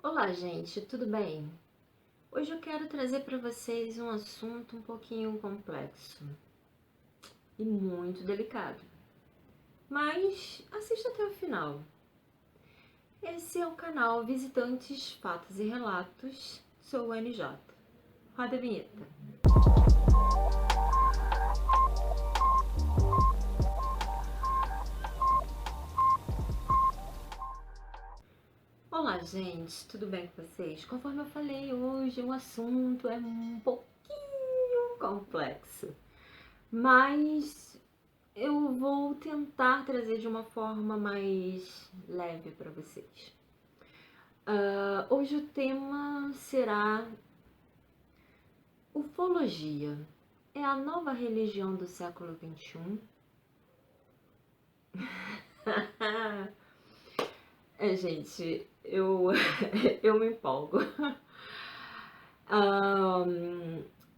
Olá, gente, tudo bem? Hoje eu quero trazer para vocês um assunto um pouquinho complexo e muito delicado, mas assista até o final. Esse é o canal Visitantes, Fatos e Relatos, sou o NJ. Roda a vinheta. Olá, gente, tudo bem com vocês? Conforme eu falei, hoje o assunto é um pouquinho complexo, mas eu vou tentar trazer de uma forma mais leve para vocês. Hoje o tema será ufologia. É a nova religião do século XXI? Gente, eu me empolgo.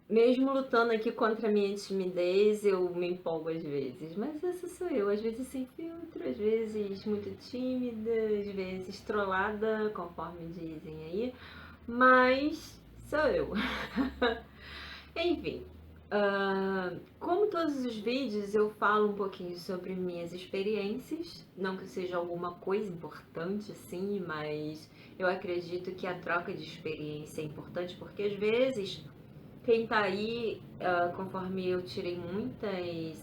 Mesmo lutando aqui contra a minha timidez, eu me empolgo às vezes. Mas essa sou eu, às vezes sem filtro, às vezes muito tímida, às vezes trollada, conforme dizem aí. Mas sou eu. Enfim, como todos os vídeos, eu falo um pouquinho sobre minhas experiências. Não que seja alguma coisa importante assim, mas eu acredito que a troca de experiência é importante porque às vezes quem tá aí, conforme eu tirei muitas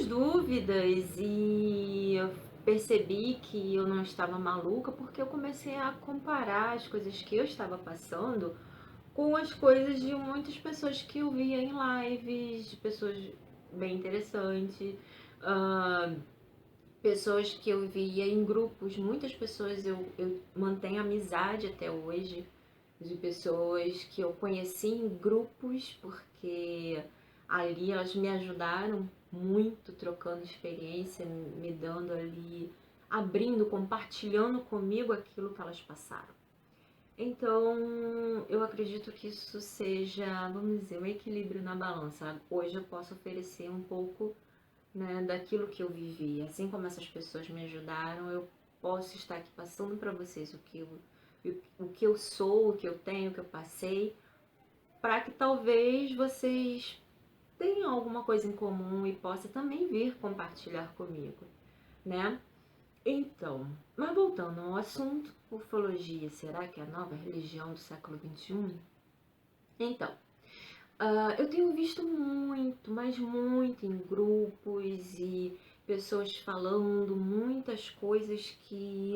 dúvidas e eu percebi que eu não estava maluca porque eu comecei a comparar as coisas que eu estava passando com as coisas de muitas pessoas que eu via em lives, de pessoas bem interessantes, uh, pessoas que eu via em grupos, muitas pessoas eu mantenho amizade até hoje, de pessoas que eu conheci em grupos, porque ali elas me ajudaram muito, trocando experiência, me dando ali, abrindo, compartilhando comigo aquilo que elas passaram. Então, eu acredito que isso seja, vamos dizer, um equilíbrio na balança. Hoje eu posso oferecer um pouco, né, daquilo que eu vivi. Assim como essas pessoas me ajudaram, eu posso estar aqui passando para vocês o que eu sou, o que eu tenho, o que eu passei, para que talvez vocês tenham alguma coisa em comum e possa também vir compartilhar comigo, né? Então, mas voltando ao assunto, ufologia, será que é a nova religião do século XXI? Então, eu tenho visto muito, mas muito em grupos e pessoas falando muitas coisas que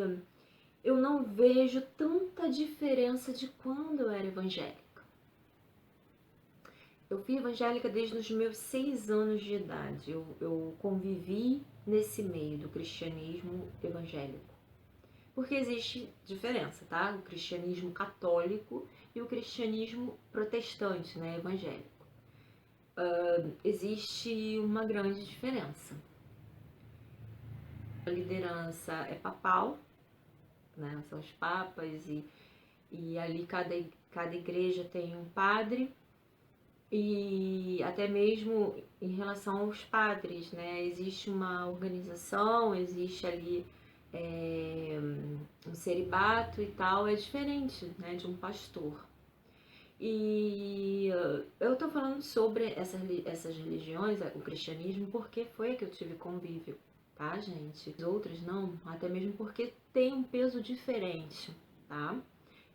eu não vejo tanta diferença de quando eu era evangélica. Eu fui evangélica desde os meus 6 anos de idade. Eu convivi nesse meio do cristianismo evangélico. Porque existe diferença, tá? O cristianismo católico e o cristianismo protestante, né, evangélico. Existe uma grande diferença. A liderança é papal, né? São os papas e ali cada igreja tem um padre e até mesmo em relação aos padres, né? Existe uma organização, existe ali um celibato e tal, é diferente, né, de um pastor. E eu tô falando sobre essas religiões, o cristianismo, porque foi a que eu tive convívio, tá, gente? As outras não, até mesmo porque tem um peso diferente, tá?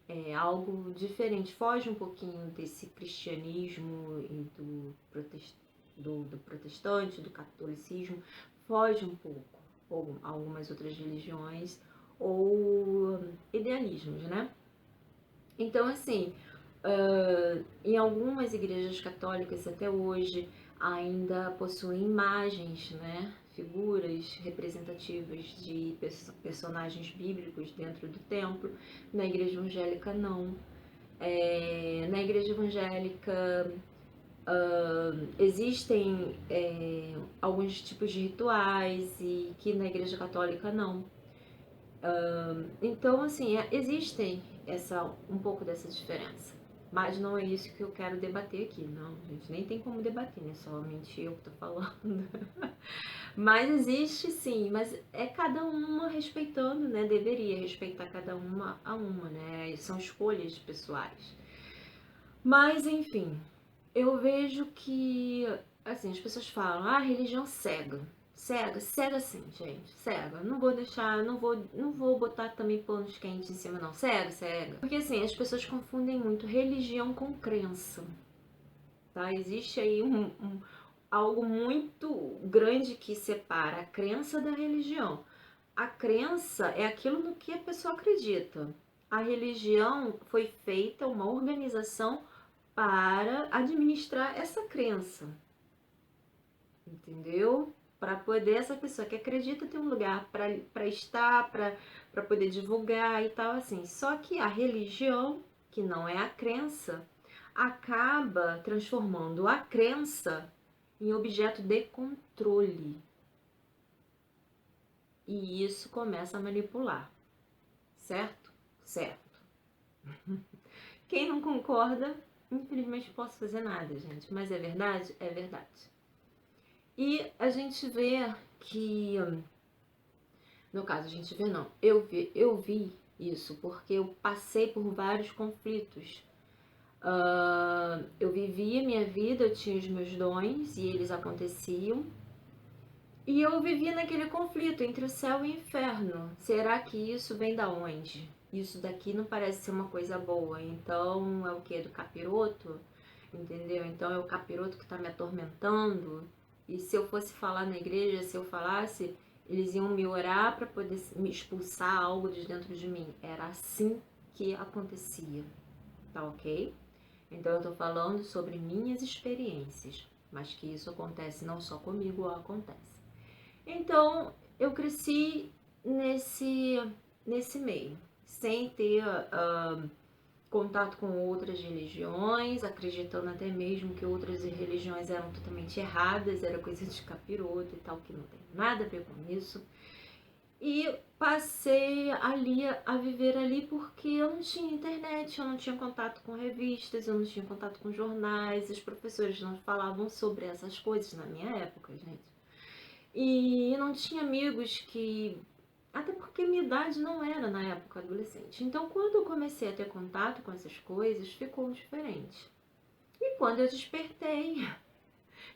É algo diferente, foge um pouquinho desse cristianismo e do protestante, do catolicismo, foge um pouco, ou algumas outras religiões, ou idealismos, né? Então, assim, em algumas igrejas católicas até hoje ainda possuem imagens, né, figuras representativas de personagens bíblicos dentro do templo. Na igreja evangélica não. Na igreja evangélica existem alguns tipos de rituais e que na igreja católica não. Então, assim, existem um pouco dessa diferença. Mas não é isso que eu quero debater aqui, não, gente. Nem tem como debater, né? Somente eu que tô falando. Mas existe sim, mas é cada uma respeitando, né? Deveria respeitar cada uma a uma, né? São escolhas pessoais. Mas, enfim, eu vejo que, assim, as pessoas falam, ah, religião cega. Cega, cega sim, gente, cega. Não vou deixar, não vou botar também panos quentes em cima, não. Cega, cega. Porque, assim, as pessoas confundem muito religião com crença, tá? Existe aí algo muito grande que separa a crença da religião. A crença é aquilo no que a pessoa acredita. A religião foi feita, uma organização para administrar essa crença, entendeu? Para poder essa pessoa que acredita ter um lugar para estar, para poder divulgar e tal assim. Só que a religião, que não é a crença, acaba transformando a crença em objeto de controle. E isso começa a manipular, certo? Certo. Quem não concorda, infelizmente não posso fazer nada, gente. Mas é verdade? É verdade. E a gente vê que, no caso, a gente vê não, eu vi isso porque eu passei por vários conflitos. Eu vivia minha vida, eu tinha os meus dons e eles aconteciam. E eu vivia naquele conflito entre o céu e o inferno. Será que isso vem da onde? Isso daqui não parece ser uma coisa boa. Então é o que? Do capiroto? Entendeu? Então é o capiroto que está me atormentando. E se eu fosse falar na igreja, se eu falasse, eles iam me orar para poder me expulsar algo de dentro de mim. Era assim que acontecia. Tá ok? Então eu tô falando sobre minhas experiências. Mas que isso acontece não só comigo, acontece. Então, eu cresci nesse meio, sem ter contato com outras religiões, acreditando até mesmo que outras religiões eram totalmente erradas, era coisa de capiroto e tal, que não tem nada a ver com isso. E passei ali a viver ali porque eu não tinha internet, eu não tinha contato com revistas, eu não tinha contato com jornais, os professores não falavam sobre essas coisas na minha época, gente. E não tinha amigos que. Até porque minha idade não era na época adolescente. Então, quando eu comecei a ter contato com essas coisas, ficou diferente. E quando eu despertei,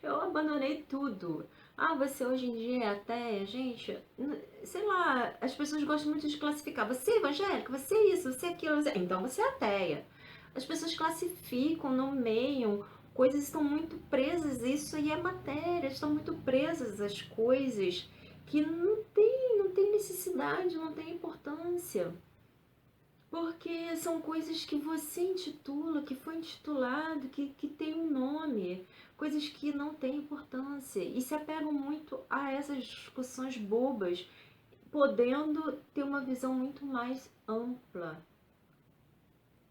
eu abandonei tudo. Ah, você hoje em dia é ateia? Gente, sei lá, as pessoas gostam muito de classificar. Você é evangélica? Você é isso? Você é aquilo? Então você é ateia. As pessoas classificam, nomeiam, coisas estão muito presas, isso aí é matéria, estão muito presas às coisas que não tem necessidade, não tem importância. Porque são coisas que você intitula, que foi intitulado, que tem um nome, coisas que não têm importância e se apegam muito a essas discussões bobas, podendo ter uma visão muito mais ampla.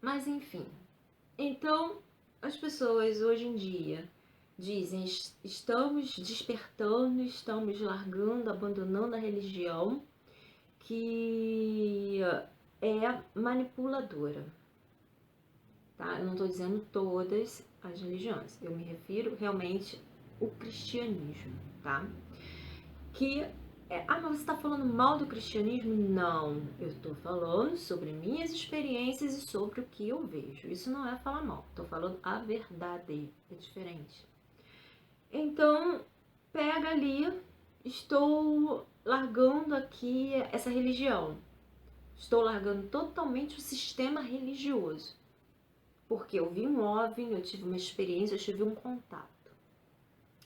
Mas enfim, então as pessoas hoje em dia dizem estamos despertando, estamos largando, abandonando a religião que é manipuladora, tá? Eu não estou dizendo todas as religiões, eu me refiro realmente ao cristianismo, tá? Que mas você está falando mal do cristianismo? Não, eu estou falando sobre minhas experiências e sobre o que eu vejo. Isso não é falar mal, estou falando a verdade, é diferente. Então, pega ali, estou largando aqui essa religião. Estou largando totalmente o sistema religioso. Porque eu vi um OVNI, eu tive uma experiência, eu tive um contato.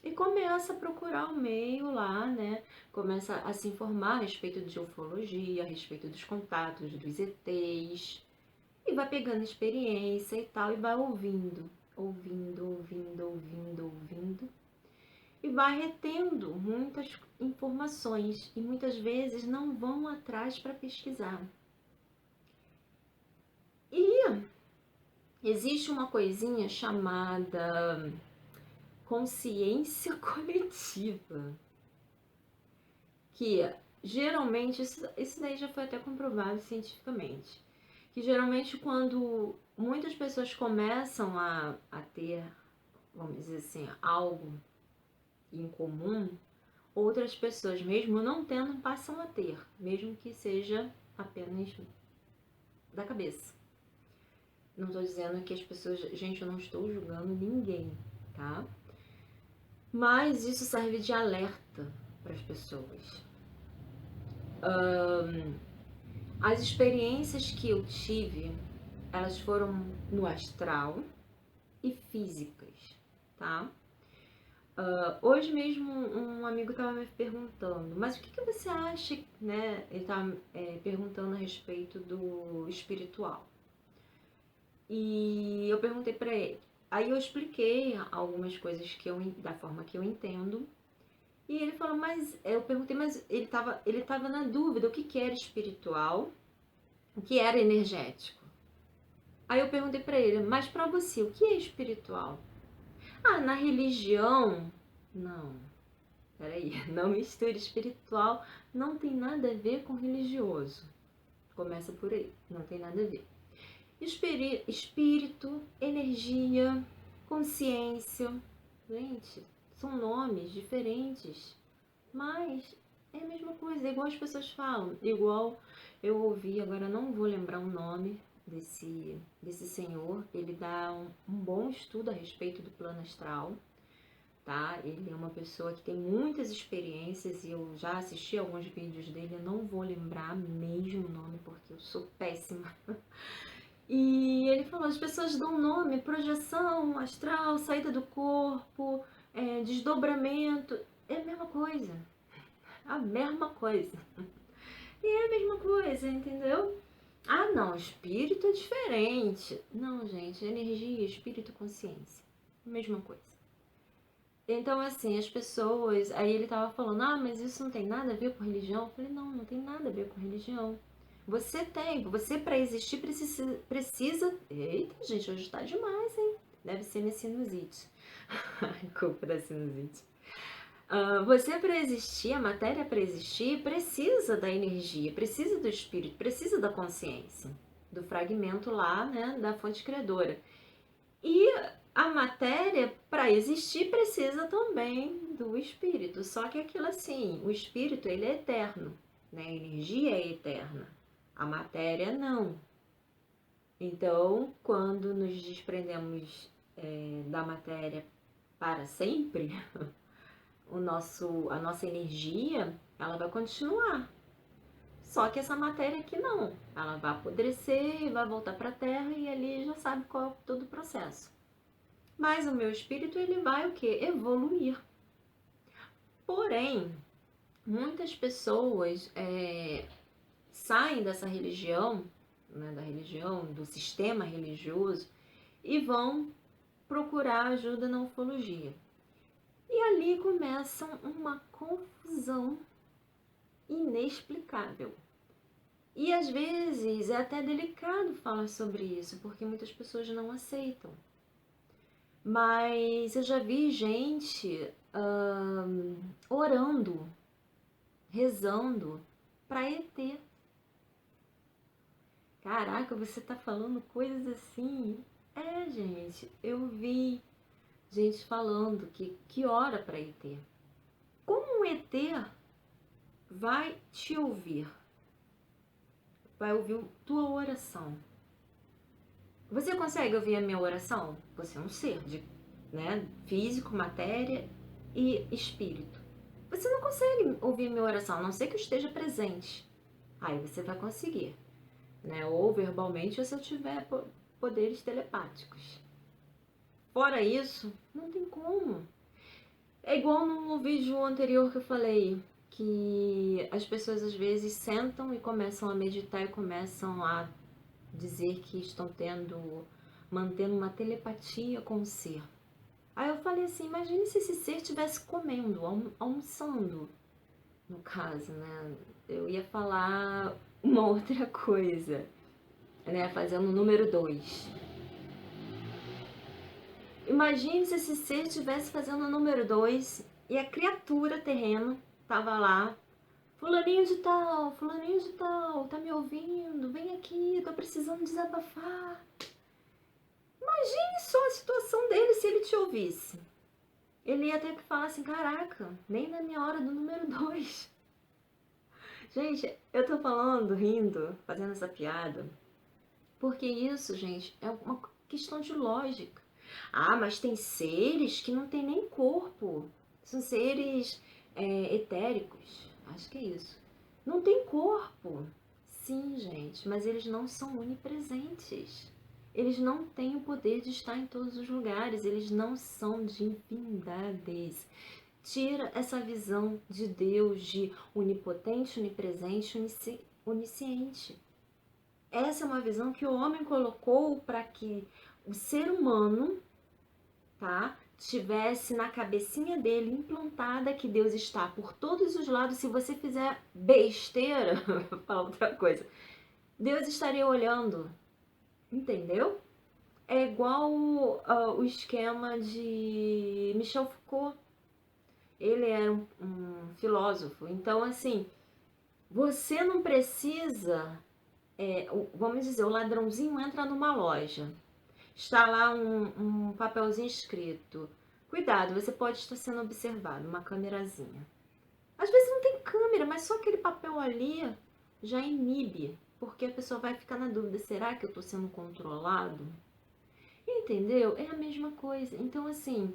E começa a procurar o meio lá, né? Começa a se informar a respeito de ufologia, a respeito dos contatos dos ETs. E vai pegando experiência e tal, e vai ouvindo. E vai retendo muitas informações. E muitas vezes não vão atrás para pesquisar. E existe uma coisinha chamada consciência coletiva, que geralmente, isso daí já foi até comprovado cientificamente, que geralmente quando muitas pessoas começam a ter, vamos dizer assim, algo em comum, outras pessoas, mesmo não tendo, passam a ter, mesmo que seja apenas da cabeça. Não estou dizendo que as pessoas... Gente, eu não estou julgando ninguém, tá? Mas isso serve de alerta para as pessoas. As experiências que eu tive, elas foram no astral e físicas, tá? Hoje mesmo um amigo estava me perguntando, mas o que você acha, né? Ele estava perguntando a respeito do espiritual. E eu perguntei para ele. Aí eu expliquei algumas coisas da forma que eu entendo. E ele falou, mas eu perguntei, mas ele tava na dúvida, o que era espiritual, o que era energético. Aí eu perguntei para ele, mas para você, o que é espiritual? Ah, na religião, não. Peraí, não misture espiritual, não tem nada a ver com religioso. Começa por aí, não tem nada a ver. Espírito, energia, consciência, gente, são nomes diferentes, mas é a mesma coisa, é igual as pessoas falam, igual eu ouvi, agora não vou lembrar o nome desse senhor, ele dá um bom estudo a respeito do plano astral, tá? Ele é uma pessoa que tem muitas experiências e eu já assisti alguns vídeos dele, eu não vou lembrar mesmo o nome porque eu sou péssima. E ele falou, as pessoas dão nome, projeção, astral, saída do corpo, desdobramento, é a mesma coisa, a mesma coisa. E é a mesma coisa, entendeu? Ah, não, espírito é diferente. Não, gente, energia, espírito, consciência, mesma coisa. Então, assim, as pessoas... Aí ele tava falando, ah, mas isso não tem nada a ver com religião? Eu falei, não, não tem nada a ver com religião. Você para existir precisa... Eita, gente, hoje tá demais, hein? Deve ser minha sinusite. Culpa da sinusite. Você para existir, a matéria para existir, precisa da energia, precisa do espírito, precisa da consciência, do fragmento lá, né, da fonte criadora. E a matéria, para existir, precisa também do espírito. Só que aquilo assim, o espírito ele é eterno, né? A energia é eterna, a matéria não. Então, quando nos desprendemos da matéria para sempre, a nossa energia, ela vai continuar. Só que essa matéria aqui não, ela vai apodrecer, vai voltar para a Terra e ali já sabe qual é todo o processo. Mas o meu espírito, ele vai o quê? Evoluir. Porém, muitas pessoas saem dessa religião, né, da religião, do sistema religioso, e vão procurar ajuda na ufologia. E ali começa uma confusão inexplicável. E às vezes é até delicado falar sobre isso, porque muitas pessoas não aceitam. Mas eu já vi gente orando, rezando para ET. Caraca, você tá falando coisas assim? É, gente, eu vi gente falando que ora para ET. Como um ET vai te ouvir? Vai ouvir tua oração. Você consegue ouvir a minha oração? Você é um ser né, físico, matéria e espírito. Você não consegue ouvir a minha oração, a não ser que eu esteja presente. Aí você vai conseguir, né? Ou verbalmente, ou se eu tiver poderes telepáticos. Fora isso, não tem como. É igual no vídeo anterior que eu falei, que as pessoas às vezes sentam e começam a meditar e começam a dizer que estão mantendo uma telepatia com o ser. Aí eu falei assim, imagine se esse ser estivesse comendo, almoçando, no caso, né? Eu ia falar uma outra coisa, né? Fazendo o número 2. Imagine se esse ser estivesse fazendo o número 2 e a criatura terrena estava lá. Fulaninho de tal, tá me ouvindo, vem aqui, tô precisando desabafar. Imagine só a situação dele se ele te ouvisse. Ele ia ter que falar assim, caraca, nem na minha hora do número 2. Gente, eu tô falando, rindo, fazendo essa piada, porque isso, gente, é uma questão de lógica. Ah, mas tem seres que não tem nem corpo. São seres etéricos. Acho que é isso. Não tem corpo. Sim, gente, mas eles não são onipresentes. Eles não têm o poder de estar em todos os lugares. Eles não são divindades. Tira essa visão de Deus de onipotente, onipresente, onisciente. Essa é uma visão que o homem colocou para que o ser humano, tá, tivesse na cabecinha dele implantada que Deus está por todos os lados. Se você fizer besteira, vou falar outra coisa, Deus estaria olhando, entendeu? É igual o esquema de Michel Foucault. Ele era um filósofo. Então, assim, você não precisa, vamos dizer, o ladrãozinho entra numa loja. Está lá um papelzinho escrito. Cuidado, você pode estar sendo observado, uma câmerazinha. Às vezes não tem câmera, mas só aquele papel ali já inibe, porque a pessoa vai ficar na dúvida, será que eu estou sendo controlado? Entendeu? É a mesma coisa. Então, assim,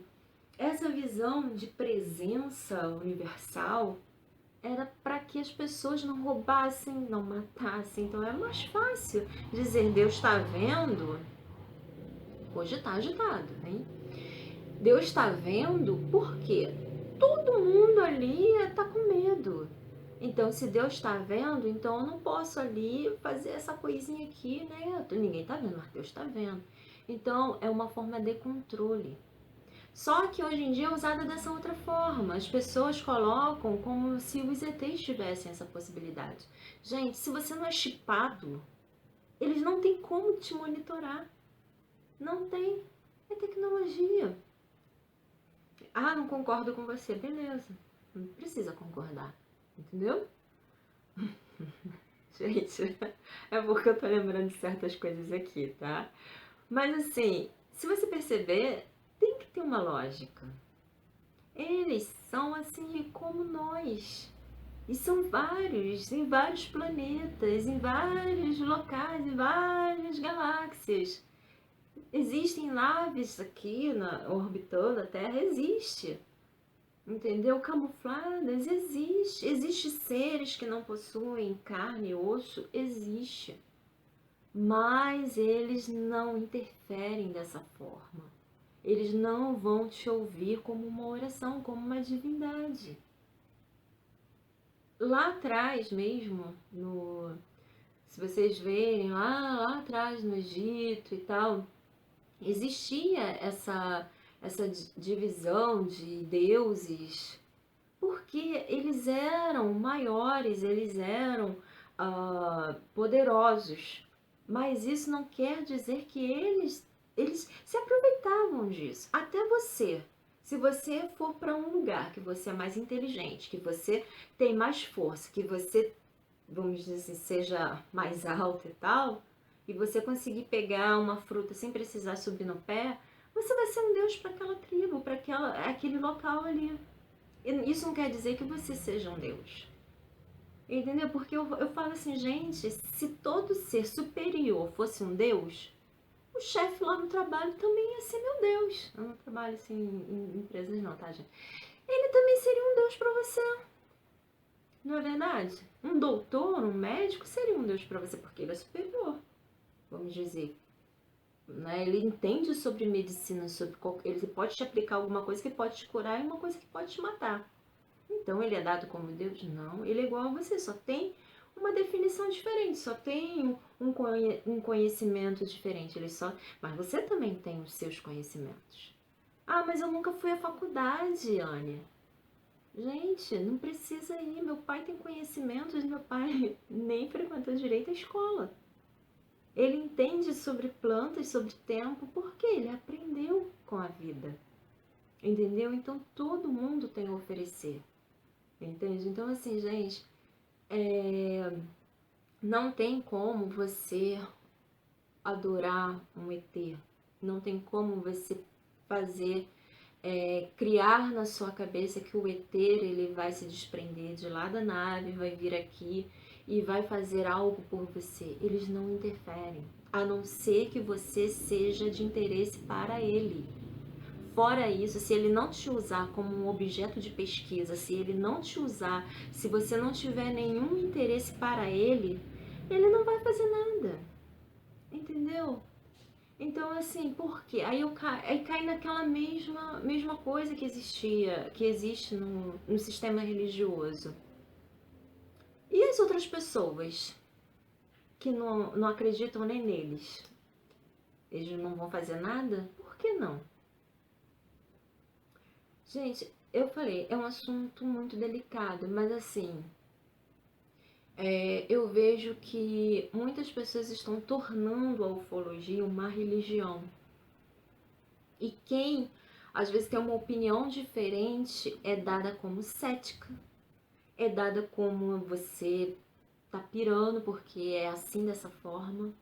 essa visão de presença universal era para que as pessoas não roubassem, não matassem. Então é mais fácil dizer Deus está vendo. Hoje está agitado, hein? Deus está vendo porque todo mundo ali está com medo. Então, se Deus está vendo, então eu não posso ali fazer essa coisinha aqui, né? Ninguém está vendo, mas Deus está vendo. Então, é uma forma de controle. Só que hoje em dia é usada dessa outra forma. As pessoas colocam como se os ETs tivessem essa possibilidade. Gente, se você não é chipado, eles não têm como te monitorar. Não tem. É tecnologia. Ah, não concordo com você. Beleza. Não precisa concordar. Entendeu? Gente, é porque eu tô lembrando de certas coisas aqui, tá? Mas assim, se você perceber, tem que ter uma lógica. Eles são assim como nós. E são vários, em vários planetas, em vários locais, em várias galáxias. Existem naves aqui orbitando a Terra, existe. Entendeu? Camufladas, existe. Existem seres que não possuem carne e osso, existe. Mas eles não interferem dessa forma. Eles não vão te ouvir como uma oração, como uma divindade. Lá atrás mesmo, se vocês verem lá atrás no Egito e tal, existia essa divisão de deuses, porque eles eram maiores, eles eram poderosos, mas isso não quer dizer que eles se aproveitavam disso. Até você, se você for para um lugar que você é mais inteligente, que você tem mais força, que você, vamos dizer assim, seja mais alto e tal, e você conseguir pegar uma fruta sem precisar subir no pé, você vai ser um deus para aquela tribo, para aquele local ali. Isso não quer dizer que você seja um deus. Entendeu? Porque eu falo assim, gente, se todo ser superior fosse um deus, o chefe lá no trabalho também ia ser meu deus. Eu não trabalho assim em empresas não, tá, gente? Ele também seria um deus para você. Não é verdade? Um doutor, um médico seria um deus para você, porque ele é superior, vamos dizer. Né? Ele entende sobre medicina, ele pode te aplicar alguma coisa que pode te curar e uma coisa que pode te matar. Então ele é dado como Deus? Não, ele é igual a você, só tem uma definição diferente, só tem um conhecimento diferente, mas você também tem os seus conhecimentos. Ah, mas eu nunca fui à faculdade, Anne. Gente, não precisa ir, meu pai tem conhecimentos, meu pai nem frequentou direito a escola. Ele entende sobre plantas, sobre tempo, porque ele aprendeu com a vida. Entendeu? Então todo mundo tem a oferecer. Entende? Então assim, gente, Não tem como você adorar um ET. Não tem como você fazer, criar na sua cabeça que o ET ele vai se desprender de lá da nave, vai vir aqui e vai fazer algo por você. Eles não interferem, a não ser que você seja de interesse para ele. Fora isso, se ele não te usar como um objeto de pesquisa, se ele não te usar, se você não tiver nenhum interesse para ele não vai fazer nada. Entendeu? Então, assim, por quê? Aí cai naquela mesma coisa que existia, que existe no sistema religioso. E as outras pessoas que não acreditam nem neles? Eles não vão fazer nada? Por que não? Gente, eu falei, é um assunto muito delicado, mas assim, eu vejo que muitas pessoas estão tornando a ufologia uma religião. E quem às vezes tem uma opinião diferente é dada como cética, é dada como você tá pirando porque é assim dessa forma.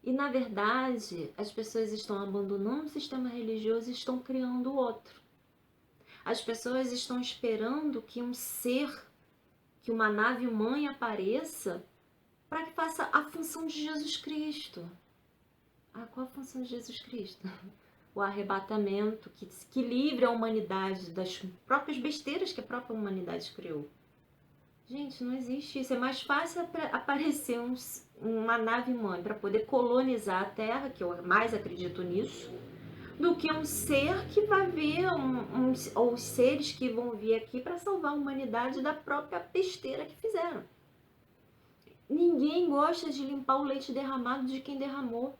E na verdade, as pessoas estão abandonando o sistema religioso e estão criando outro. As pessoas estão esperando que um ser, que uma nave mãe apareça para que faça a função de Jesus Cristo. Ah, qual a função de Jesus Cristo? O arrebatamento, que livre a humanidade das próprias besteiras que a própria humanidade criou. Gente, não existe isso. É mais fácil aparecer uma nave-mãe para poder colonizar a Terra, que eu mais acredito nisso, do que um ser que vai vir, ou seres que vão vir aqui para salvar a humanidade da própria besteira que fizeram. Ninguém gosta de limpar o leite derramado de quem derramou.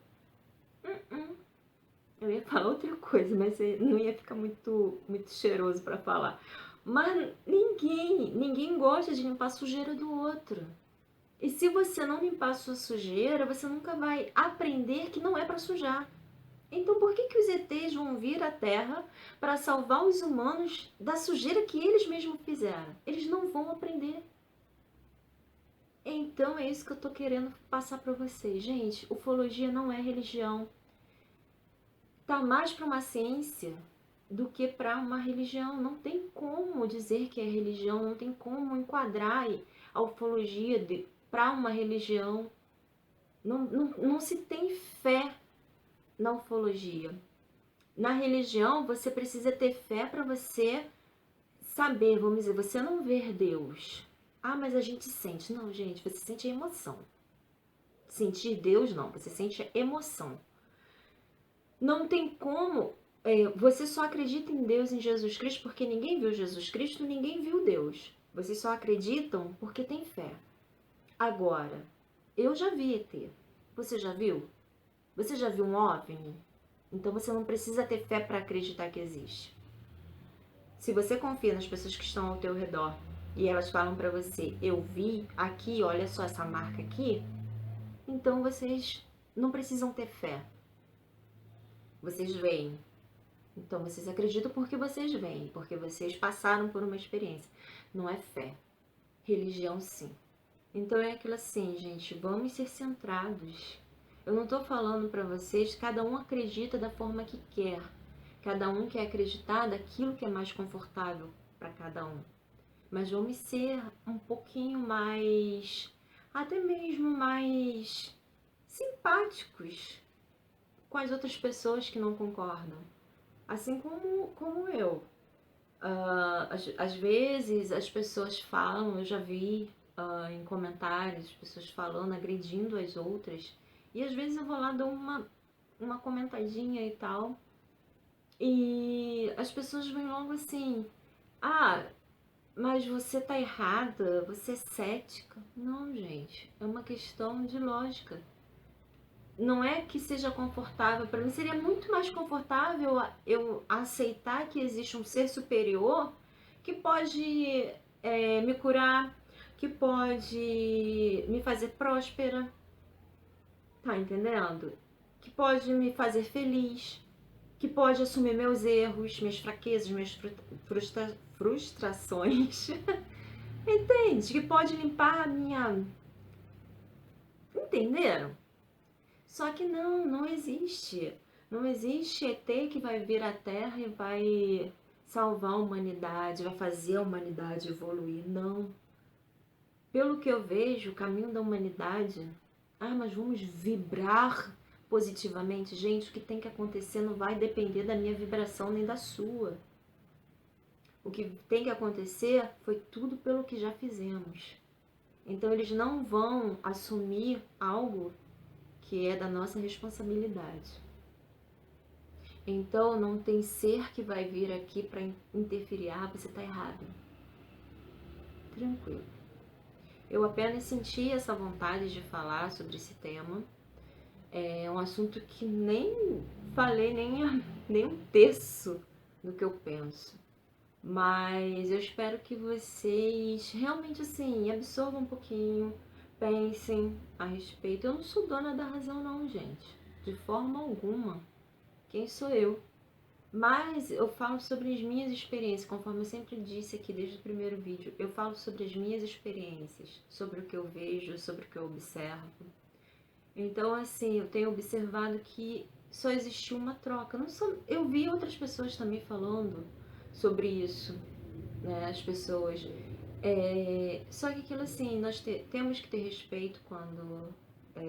Eu ia falar outra coisa, mas não ia ficar muito cheiroso para falar. Mas ninguém gosta de limpar a sujeira do outro. E se você não limpar a sua sujeira, você nunca vai aprender que não é para sujar. Então por que os ETs vão vir à Terra para salvar os humanos da sujeira que eles mesmos fizeram? Eles não vão aprender. Então é isso que eu tô querendo passar para vocês. Gente, ufologia não é religião. Tá mais para uma ciência do que para uma religião. Não tem como dizer que é religião, não tem como enquadrar a ufologia para uma religião. Não se tem fé na ufologia. Na religião, você precisa ter fé para você saber, vamos dizer, você não ver Deus. Ah, mas a gente sente. Não, gente, você sente a emoção. Sentir Deus, não, você sente a emoção. Não tem como, você só acredita em Deus, em Jesus Cristo, porque ninguém viu Jesus Cristo, ninguém viu Deus. Vocês só acreditam porque tem fé. Agora, eu já vi ET. Você já viu? Você já viu um OVNI? Então você não precisa ter fé para acreditar que existe. Se você confia nas pessoas que estão ao teu redor e elas falam para você, eu vi aqui, olha só essa marca aqui, então vocês não precisam ter fé. Vocês veem. Então vocês acreditam porque vocês veem, porque vocês passaram por uma experiência. Não é fé. Religião, sim. Então é aquilo assim, gente, vamos ser centrados. Eu não tô falando para vocês, cada um acredita da forma que quer. Cada um quer acreditar daquilo que é mais confortável para cada um. Mas vamos ser um pouquinho mais, até mesmo mais simpáticos com as outras pessoas que não concordam. Assim como eu. Às vezes as pessoas falam, eu já vi em comentários, as pessoas falando, agredindo as outras. E às vezes eu vou lá, dou uma comentadinha e tal. E as pessoas vêm logo assim, ah, mas você tá errada, você é cética. Não, gente, é uma questão de lógica. Não é que seja confortável, para mim seria muito mais confortável eu aceitar que existe um ser superior que pode me curar, que pode me fazer próspera, tá entendendo? Que pode me fazer feliz, que pode assumir meus erros, minhas fraquezas, minhas frustrações, entende? Que pode limpar a minha Entenderam? Só que não existe. Não existe ET que vai vir à Terra e vai salvar a humanidade, vai fazer a humanidade evoluir. Não. Pelo que eu vejo, o caminho da humanidade... mas vamos vibrar positivamente. Gente, o que tem que acontecer não vai depender da minha vibração nem da sua. O que tem que acontecer foi tudo pelo que já fizemos. Então eles não vão assumir algo que é da nossa responsabilidade. Então não tem ser que vai vir aqui para interferir. Você está errado. Tranquilo. Eu apenas senti essa vontade de falar sobre esse tema. É um assunto que nem falei nem um terço do que eu penso. Mas eu espero que vocês realmente assim absorvam um pouquinho, pensem a respeito. Eu não sou dona da razão não, gente. De forma alguma. Quem sou eu? Mas eu falo sobre as minhas experiências, conforme eu sempre disse aqui desde o primeiro vídeo. Eu falo sobre as minhas experiências, sobre o que eu vejo, sobre o que eu observo. Então, assim, eu tenho observado que só existiu uma troca. Eu vi outras pessoas também falando sobre isso, né? As pessoas. Só que aquilo assim, nós temos que ter respeito quando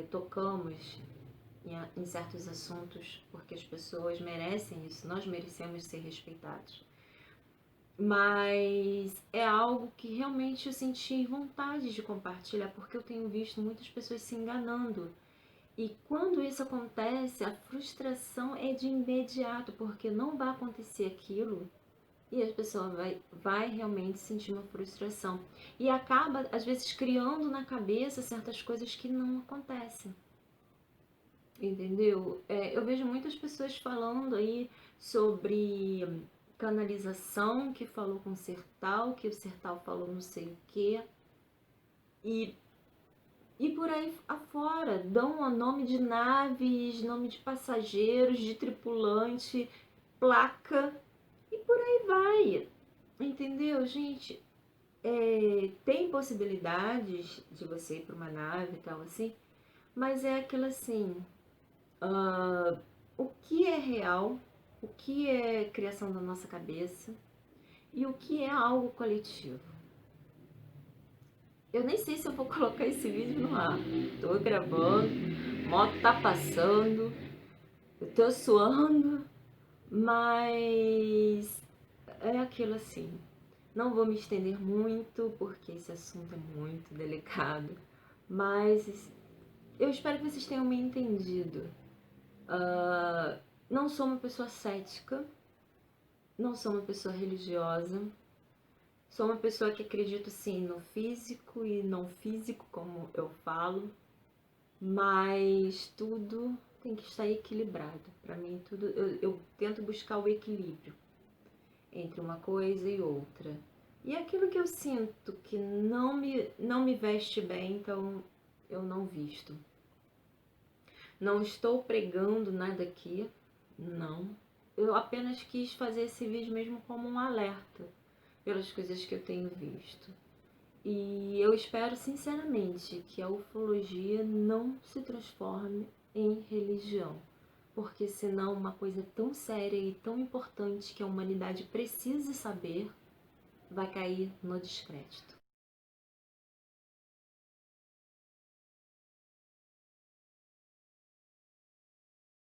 tocamos em certos assuntos, porque as pessoas merecem isso, nós merecemos ser respeitados. Mas é algo que realmente eu senti vontade de compartilhar, porque eu tenho visto muitas pessoas se enganando. E quando isso acontece, a frustração é de imediato, porque não vai acontecer aquilo e a pessoa vai realmente sentir uma frustração. E acaba, às vezes, criando na cabeça certas coisas que não acontecem. Entendeu? Eu vejo muitas pessoas falando aí sobre canalização, que falou com o Sertal, que o Sertal falou não sei o quê. E por aí afora, dão o nome de naves, nome de passageiros, de tripulante, placa, e por aí vai. Entendeu, gente? Tem possibilidades de você ir para uma nave e tal assim, mas é aquilo assim, o que é real, o que é criação da nossa cabeça e o que é algo coletivo. Eu nem sei se eu vou colocar esse vídeo no ar. Tô gravando, moto tá passando, eu tô suando, mas é aquilo assim. Não vou me estender muito, porque esse assunto é muito delicado, mas eu espero que vocês tenham me entendido. Não sou uma pessoa cética, não sou uma pessoa religiosa, sou uma pessoa que acredita sim no físico e não físico, como eu falo, mas tudo tem que estar equilibrado. Para mim, tudo eu tento buscar o equilíbrio entre uma coisa e outra. E aquilo que eu sinto que não me veste bem, então eu não visto. Não estou pregando nada aqui, não. Eu apenas quis fazer esse vídeo mesmo como um alerta pelas coisas que eu tenho visto. E eu espero sinceramente que a ufologia não se transforme em religião, porque senão uma coisa tão séria e tão importante que a humanidade precisa saber vai cair no descrédito.